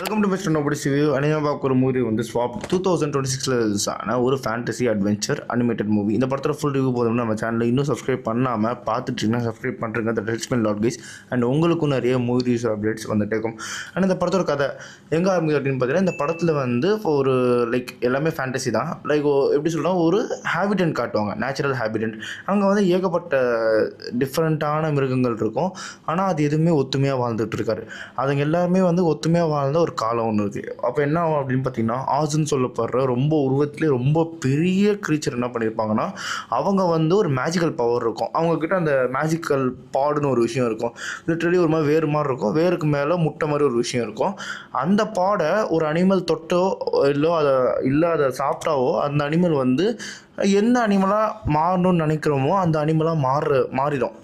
Welcome to mister nobody's review. Anime பார்க்க ஒரு movie வந்து ஸ்வாப் 2026 ரிலீஸ் ஆன ஒரு ஃபேண்டசி அட்வென்ச்சர் அனிமேட்டட் மூவி. இந்த படத்தோட ஃபுல் ரிவ்யூ போதும்னா நம்ம சேனலில் இன்னும் சப்ஸ்கிரைப் பண்ணாமல் பார்த்துட்டிங்கன்னா சப்ஸ்கிரைப் பண்ணுறேங்க. த டெல்ஸ்மென் லாட் கைஸ் அண்ட் உங்களுக்கும் நிறைய மூவி ரிவ்யூஸ் அப்டேட்ஸ் வந்துட்டு இருக்கும். அண்ட் இந்த படத்தோட கதை எங்கே ஆரம்பிக்குது அப்படின்னு பார்த்தீங்கன்னா, இந்த படத்தில் வந்து ஒரு எல்லாமே ஃபேண்டசி தான். எப்படி சொல்கிறோம், ஒரு ஹேபிடன்ட் காட்டுவாங்க, நேச்சுரல் ஹேபிடன்ட். அங்கே வந்து ஏகப்பட்ட டிஃப்ரெண்ட்டான மிருகங்கள் இருக்கும். ஆனால் அது எதுவுமே ஒத்துமையாக வாழ்ந்துட்டு இருக்காரு. அதுங்க எல்லாருமே வந்து ஒத்துமையாக வாழ்ந்த ஒரு காலம் ஒன்று இருக்குது. அப்போ என்ன ஆகும் அப்படின்னு பார்த்தீங்கன்னா, ஆஜுன்னு சொல்லப்படுற ரொம்ப உருவத்திலே ரொம்ப பெரிய க்ரீச்சர் என்ன பண்ணியிருப்பாங்கன்னா, அவங்க வந்து ஒரு மேஜிக்கல் பவர் இருக்கும். அவங்கக்கிட்ட அந்த மேஜிக்கல் பாடுன்னு ஒரு விஷயம் இருக்கும். லிட்ரலி ஒரு மாதிரி வேறு மாதிரி இருக்கும். வேருக்கு மேலே முட்டை மாதிரி ஒரு விஷயம் இருக்கும். அந்த பாடை ஒரு அனிமல் தொட்டோ அதை சாப்பிட்டாவோ அந்த அனிமல் வந்து எந்த அனிமலாக மாறணும்னு நினைக்கிறோமோ அந்த அனிமலாக மாறிடும்.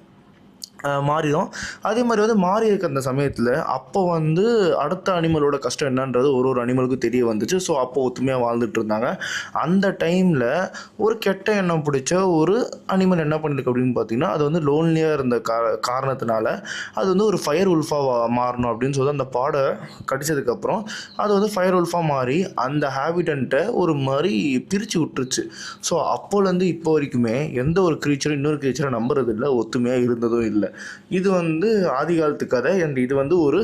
அதே மாதிரி வந்து மாறி இருக்க அந்த சமயத்தில் அப்போ வந்து அடுத்த அனிமலோட கஷ்டம் என்னன்றது ஒரு அனிமலுக்கும் தெரிய வந்துச்சு. ஸோ அப்போ ஒத்துமையாக வாழ்ந்துட்டு இருந்தாங்க. அந்த டைமில் ஒரு கெட்ட எண்ணம் பிடிச்ச ஒரு அனிமல் என்ன பண்ணிருக்கு அப்படின்னு பார்த்தீங்கன்னா, அது வந்து லோன்லியாக இருந்த காரணத்தினால அது வந்து ஒரு ஃபயர் உல்ஃபாக மாறணும் அப்படின்னு சொல்லி அந்த பாடை கடிச்சதுக்கப்புறம் அது வந்து ஃபயர் உல்ஃபாக மாறி அந்த ஹேபிட்டன்ட்டை ஒரு மாதிரி பிரித்து விட்டுருச்சு. ஸோ அப்போலேருந்து இப்போ வரைக்குமே எந்த ஒரு க்ரீச்சரும் இன்னொரு க்ரீச்சரை நம்புறது இல்லை, ஒத்துமையாக இருந்ததும் இல்லை. இது வந்து ஆதிகாலத்து கதை அண்ட் இது வந்து ஒரு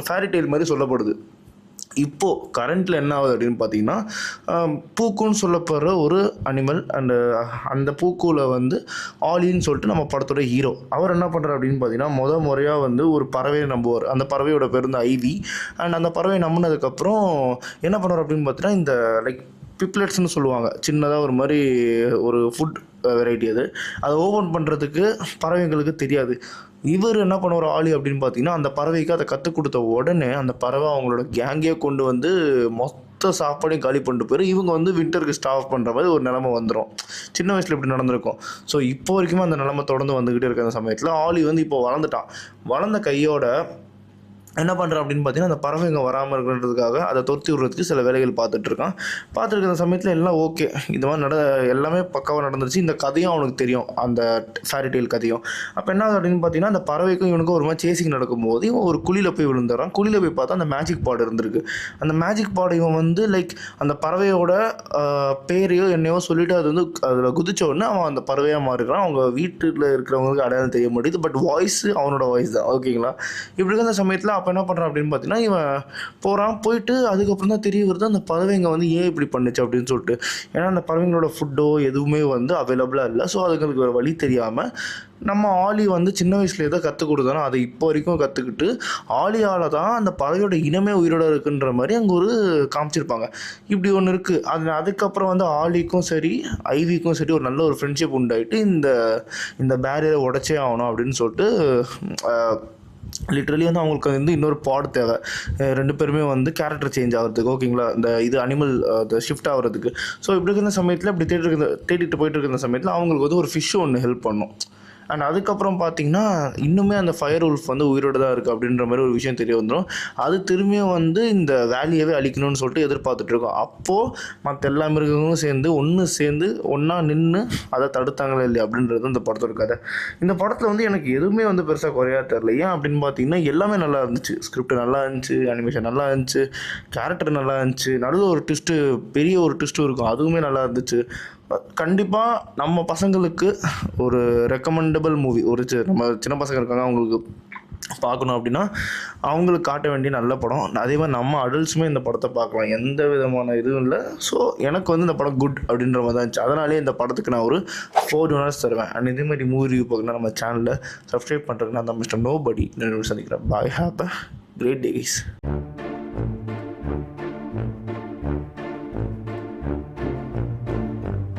ஃபேரிடெயில் மாதிரி சொல்லப்படுது. இப்போது கரண்ட்டில் என்ன ஆகுது அப்படின்னு பார்த்தீங்கன்னா, பூக்குன்னு சொல்லப்படுற ஒரு அனிமல் அண்டு அந்த பூக்கூவில் வந்து ஆலின்னு சொல்லிட்டு நம்ம படத்தோட ஹீரோ அவர் என்ன பண்ணுறாரு அப்படின்னு பார்த்தீங்கன்னா, முறையாக வந்து ஒரு பறவையை நம்புவார். அந்த பறவையோட பேர் வந்து ஐவி. அண்ட் அந்த பறவையை நம்பினதுக்கப்புறம் என்ன பண்ணுவார் அப்படின்னு பார்த்தீங்கன்னா, இந்த பிப்லெட்ஸ்னு சொல்லுவாங்க, சின்னதாக ஒரு மாதிரி ஒரு ஃபுட் வெரைட்டி. அதை ஓப்பன் பண்ணுறதுக்கு பறவைங்களுக்கு தெரியாது. இவர் என்ன பண்ணுவார் ஆலி அப்படின்னு பார்த்தீங்கன்னா, அந்த பறவைக்கு அதை கற்றுக் கொடுத்த உடனே அந்த பறவை அவங்களோட கேங்கே கொண்டு வந்து மொத்த சாப்பாடையும் காலி பண்ணிட்டு போயிடும். இவங்க வந்து வின்டருக்கு ஸ்டாப் பண்ணுற மாதிரி ஒரு நிலைமை வந்துடும். சின்ன வயசில் இப்படி நடந்திருக்கும். ஸோ இப்போ வரைக்குமே அந்த நிலைமை தொடர்ந்து வந்துக்கிட்டே இருக்க அந்த சமயத்தில் ஆலி வந்து இப்போ வளர்ந்துட்டான். வளர்ந்த கையோட என்ன பண்ணுறான் அப்படின்னு பார்த்தீங்கன்னா, அந்த பறவைங்க வராமல் இருக்கிறதுக்காக அதை துரத்தி விடுறதுக்கு சில வேலைகள் பார்த்துருக்கிற சமயத்தில் எல்லாம் ஓகே, இந்த மாதிரி எல்லாமே பக்காவாக நடந்துருச்சு. இந்த கதையும் அவனுக்கு தெரியும், அந்த ஃபேரிடெயில் கதையும். அப்போ என்ன ஆகுது அப்படின்னு பார்த்தீங்கன்னா, அந்த பறவைக்கும் இவனுக்கும் ஒரு மாதிரி சேசிங் நடக்கும்போது இவன் ஒரு குழியில் போய் விழுந்துடுறான். குழியில் போய் பார்த்தா அந்த மேஜிக் பாடு இருந்திருக்கு. அந்த மேஜிக் பாடு இவன் வந்து அந்த பறவையோட பேரையோ என்னையோ சொல்லிவிட்டு அது வந்து அதில் குதிச்ச உடனே அவன் அந்த பறவையாக மாறிடுறான். அவங்க வீட்டில் இருக்கிறவங்களுக்கு அடையாளம் தெரிய மாட்டேது. பட் வாய்ஸு அவனோட வாய்ஸ் தான். ஓகேங்களா? இப்படி இருக்க சமயத்தில் அப்போ என்ன பண்ணுறான் அப்படின்னு பார்த்தீங்கன்னா, இவன் போயிட்டு அதுக்கப்புறம் தான் தெரிய வருது அந்த பறவைங்க வந்து ஏன் இப்படி பண்ணுச்சு அப்படின்னு சொல்லிட்டு. ஏன்னா அந்த பறவைங்களோட ஃபுட்டோ எதுவுமே வந்து அவைலபிளாக இல்லை. ஸோ அதுங்களுக்கு ஒரு வழி தெரியாமல் நம்ம ஆலி வந்து சின்ன வயசுல எதை கற்றுக் கொடுத்தானோ அதை இப்போ வரைக்கும் கற்றுக்கிட்டு ஆலியால் தான் அந்த பறவையோட இனமே உயிரோட இருக்குன்ற மாதிரி அங்கே ஒரு காமிச்சிருப்பாங்க. இப்படி ஒன்று இருக்குது. அதுக்கப்புறம் வந்து ஆலிக்கும் சரி ஐவிக்கும் சரி ஒரு நல்ல ஒரு ஃப்ரெண்ட்ஷிப் உண்டாயிட்டு இந்த பேரியரை உடச்சே ஆகணும் அப்படின்னு சொல்லிட்டு லிட்ரலி வந்து அவங்களுக்கு வந்து இன்னொரு பாட் தேவை. ரெண்டு பேருமே வந்து கேரக்டர் சேஞ்ச் ஆகிறதுக்கு, ஓகேங்களா, இந்த அனிமல் ஷிஃப்ட் ஆகிறதுக்கு. ஸோ இப்படி இருக்கிற சமயத்தில் இப்படி தேடிட்டு போயிட்டு இருக்கிற சமயத்தில் அவங்களுக்கு வந்து ஒரு ஃபிஷ்ஷு ஒன்று ஹெல்ப் பண்ணும். அண்ட் அதுக்கப்புறம் பார்த்திங்கன்னா இன்னுமே அந்த ஃபயர் உல்ஃப் வந்து உயிரோடு தான் இருக்குது அப்படின்ற மாதிரி ஒரு விஷயம் தெரிய வந்துடும். அது திரும்பியும் வந்து இந்த வேலியவே அழிக்கணும்னு சொல்லிட்டு எதிர்பார்த்துட்ருக்கோம். அப்போது மற்ற எல்லா மிருகங்களும் சேர்ந்து ஒன்றா நின்று அதை தடுத்தாங்களே இல்லையா அப்படின்றது இந்த படத்தோட கதை. இந்த படத்தில் வந்து எனக்கு எதுவுமே வந்து பெருசாக குறையா தெரில. ஏன் அப்படின்னு பார்த்தீங்கன்னா, எல்லாமே நல்லா இருந்துச்சு. ஸ்கிரிப்ட் நல்லா இருந்துச்சு, அனிமேஷன் நல்லா இருந்துச்சு, கேரக்டர் நல்லா இருந்துச்சு, நல்ல ஒரு ட்விஸ்ட்டு, பெரிய ஒரு ட்விஸ்ட்டும் இருக்கும், அதுவுமே நல்லா இருந்துச்சு. கண்டிப்பாக நம்ம பசங்களுக்கு ஒரு ரெக்கமெண்டபிள் மூவி. நம்ம சின்ன பசங்க இருக்காங்க, அவங்களுக்கு பார்க்கணும் அப்படின்னா அவங்களுக்கு காட்ட வேண்டிய நல்ல படம். அதே மாதிரி நம்ம அடல்ட்ஸுமே இந்த படத்தை பார்க்கலாம், எந்த விதமான இதுவும் இல்லை. ஸோ எனக்கு வந்து இந்த படம் குட் அப்படின்ற மாதிரி தான் இருந்துச்சு. அதனாலே இந்த படத்துக்கு நான் ஒரு 4 டோனர்ஸ் தருவேன். அண்ட் இதே மாதிரி மூவி ரிவ்யூ பார்க்கணும் நம்ம சேனலில் சப்ஸ்கிரைப் பண்ணுறதுக்கு நான் தான் மிஸ்டர் நோபடி சந்திக்கிறேன். பாய், ஹேவ் அ கிரேட் டேஸ்.